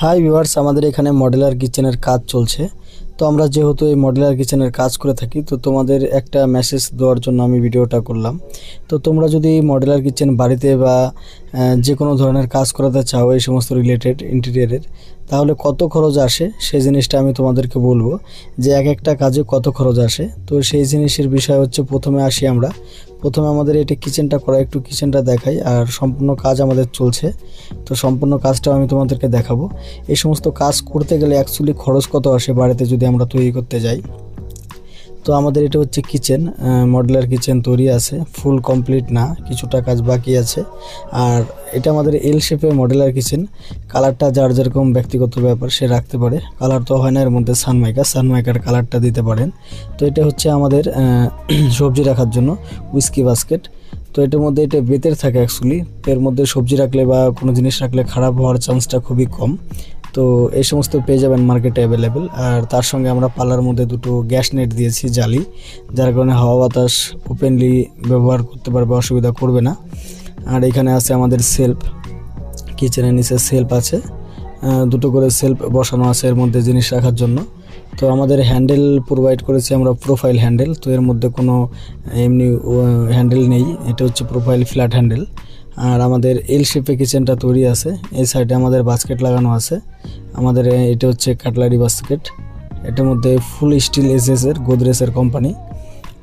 Hi viewers, আমাদের এখানে মডেলার কিচেনের কাজ চলছে। তো আমরা যেহেতু এই মডেলার কিচেনের কাজ করে থাকি, তো তোমাদের একটা মেসেজ দেওয়ার জন্য আমি ভিডিওটা করলাম। তো তোমরা যদি মডেলার কিচেন বাড়িতে বা যে কোনো ধরনের কাজ করাতে চাও, এই সমস্ত রিলেটেড ইন্টেরিয়ারের, তাহলে কত খরচ আসে সেই জিনিসটা আমি তোমাদেরকে বলবো যে এক একটা কাজে কত খরচ আসে। তো সেই জিনিসের বিষয় হচ্ছে, প্রথমে আমাদের এটা কিচেনটা করা, একটু কিচেনটা দেখাই আর সম্পূর্ণ কাজ আমাদের চলছে। তো সম্পূর্ণ কাজটাও আমি তোমাদেরকে দেখাবো। এই সমস্ত কাজ করতে গেলে অ্যাকচুয়ালি খরচ কত আসে বাড়িতে যদি আমরা তৈরি করতে যাই। তো আমাদের এটা হচ্ছে কিচেন, মডেলার কিচেন তৈরি আছে, ফুল কমপ্লিট না, কিছুটা কাজ বাকি আছে। আর এটা আমাদের এল শেপের মডেলার কিচেন। কালারটা যার যেরকম ব্যক্তিগত ব্যাপার সে রাখতে পারে, কালার তো হয় না, এর মধ্যে সানমাইকার কালারটা দিতে পারেন। তো এটা হচ্ছে আমাদের সবজি রাখার জন্য উইস্কি বাস্কেট। তো এটার মধ্যে এটা বেতের থাকে অ্যাকচুয়ালি, এর মধ্যে সবজি রাখলে বা কোনো জিনিস রাখলে খারাপ হওয়ার চান্সটা খুবই কম। তো এই সমস্ত পেয়ে যাবেন মার্কেটে অ্যাভেলেবেল। আর তার সঙ্গে আমরা পাল্লার মধ্যে দুটো গ্যাস নেট দিয়েছি, জালি, যার কারণে হাওয়া বাতাস ওপেনলি ব্যবহার করতে পারবে, অসুবিধা করবে না। আর এখানে আছে আমাদের সেলফ, কিচেনের নিচে সেলফ আছে, দুটো করে সেলফ বসানো আছে এর মধ্যে জিনিস রাখার জন্য। তো আমাদের হ্যান্ডেল প্রোভাইড করেছি আমরা, প্রোফাইল হ্যান্ডেল। তো এর মধ্যে কোনো এমনি হ্যান্ডেল নেই, এটা হচ্ছে প্রোফাইল ফ্ল্যাট হ্যান্ডেল। আর আমাদের এল শেপে কিচেনটা তৈরি আছে। এই সাইডে আমাদের বাস্কেট লাগানো আছে। আমাদের এটা হচ্ছে কাটলারি বাস্কেট, এটার মধ্যে ফুল স্টিল এসএসের, গোদরেজের কোম্পানি।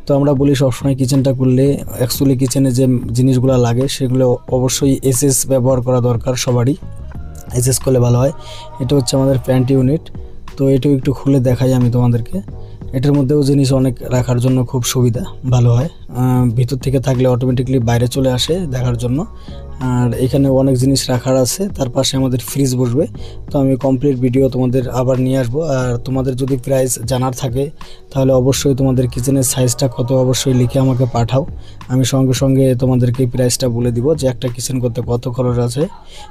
তো আমরা বলি সবসময় কিচেনটা করলে অ্যাকচুয়ালি কিচেনে যে জিনিসগুলো লাগে সেগুলো অবশ্যই এসএস ব্যবহার করা দরকার সবারই, এসএস করলে ভালো হয়। এটা হচ্ছে আমাদের প্যান্ট ইউনিট। তো এটাও একটু খুলে দেখাই আমি তোমাদেরকে। এটার মধ্যেও জিনিস অনেক রাখার জন্য খুব সুবিধা, ভালো হয়, ভিতর থেকে থাকলে অটোমেটিকলি বাইরে চলে আসে দেখার জন্য। আর এখানে অনেক জিনিস রাখার আছে, তার পাশে আমাদের ফ্রিজ বসবে। তো আমি কমপ্লিট ভিডিও তোমাদের আবার নিয়ে আসবো। আর তোমাদের যদি প্রাইস জানার থাকে তাহলে অবশ্যই তোমাদের কিচেনের সাইজটা কত অবশ্যই লিখে আমাকে পাঠাও, আমি সঙ্গে সঙ্গে তোমাদেরকে প্রাইসটা বলে দিব যে একটা কিচেন করতে কত খরচ আছে।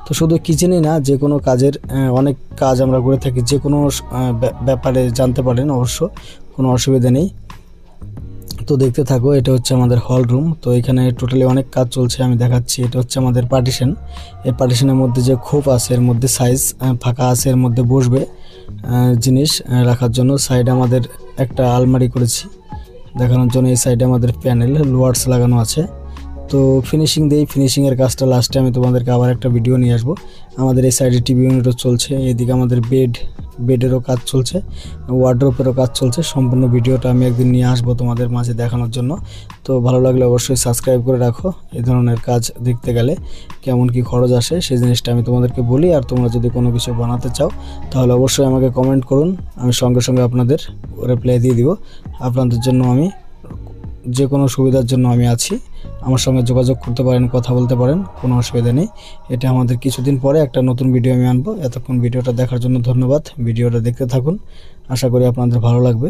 তো শুধু কিচেনই না, যে কোনো কাজের, অনেক কাজ আমরা করে থাকি, যে কোনো ব্যাপারে জানতে পারেন অবশ্য, কোনো অসুবিধা নেই। তো দেখতে থাকো। এটা হচ্ছে আমাদের হল রুম। তো এখানে টোটালি অনেক কাজ চলছে, আমি দেখাচ্ছি। এটা হচ্ছে আমাদের পার্টিশন। এই পার্টিশনের মধ্যে যে খোপ আছে এর মধ্যে সাইজ ফাঁকা আছে, এর মধ্যে বসবে জিনিস রাখার জন্য। সাইডে আমাদের একটা আলমারি করেছি দেখানোর জন্য। এই সাইডে আমাদের প্যানেল লোয়ার্স লাগানো আছে। তো ফিনিশিংয়ের কাজটা লাস্টে আমি তোমাদেরকে আবার একটা ভিডিও নিয়ে আসবো। আমাদের এই সাইডে টিভি ইউনিটও চলছে, এদিকে আমাদের বেডেরও কাজ চলছে, ওয়ার্ড্রোপেরও কাজ চলছে। সম্পূর্ণ ভিডিওটা আমি একদিন নিয়ে আসবো তোমাদের মাঝে দেখানোর জন্য। তো ভালো লাগলে অবশ্যই সাবস্ক্রাইব করে রাখো। এই ধরনের কাজ দেখতে গেলে কেমন কি খরচ আসে সেই জিনিসটা আমি তোমাদেরকে বলি। আর তোমরা যদি কোনো কিছু বানাতে চাও তাহলে অবশ্যই আমাকে কমেন্ট করুন, আমি সঙ্গে সঙ্গে আপনাদের রিপ্লাই দিয়ে দিব। আপনাদের জন্য আমি যে কোনো সুবিধার জন্য আমি আছি, আমার সঙ্গে যোগাযোগ করতে পারেন, কথা বলতে পারেন, কোনো অসুবিধা নেই। এটা আমাদের কিছুদিন পরে একটা নতুন ভিডিও আমি আনবো। এতক্ষণ ভিডিওটা দেখার জন্য ধন্যবাদ। ভিডিওটা দেখতে থাকুন, আশা করি আপনাদের ভালো লাগবে।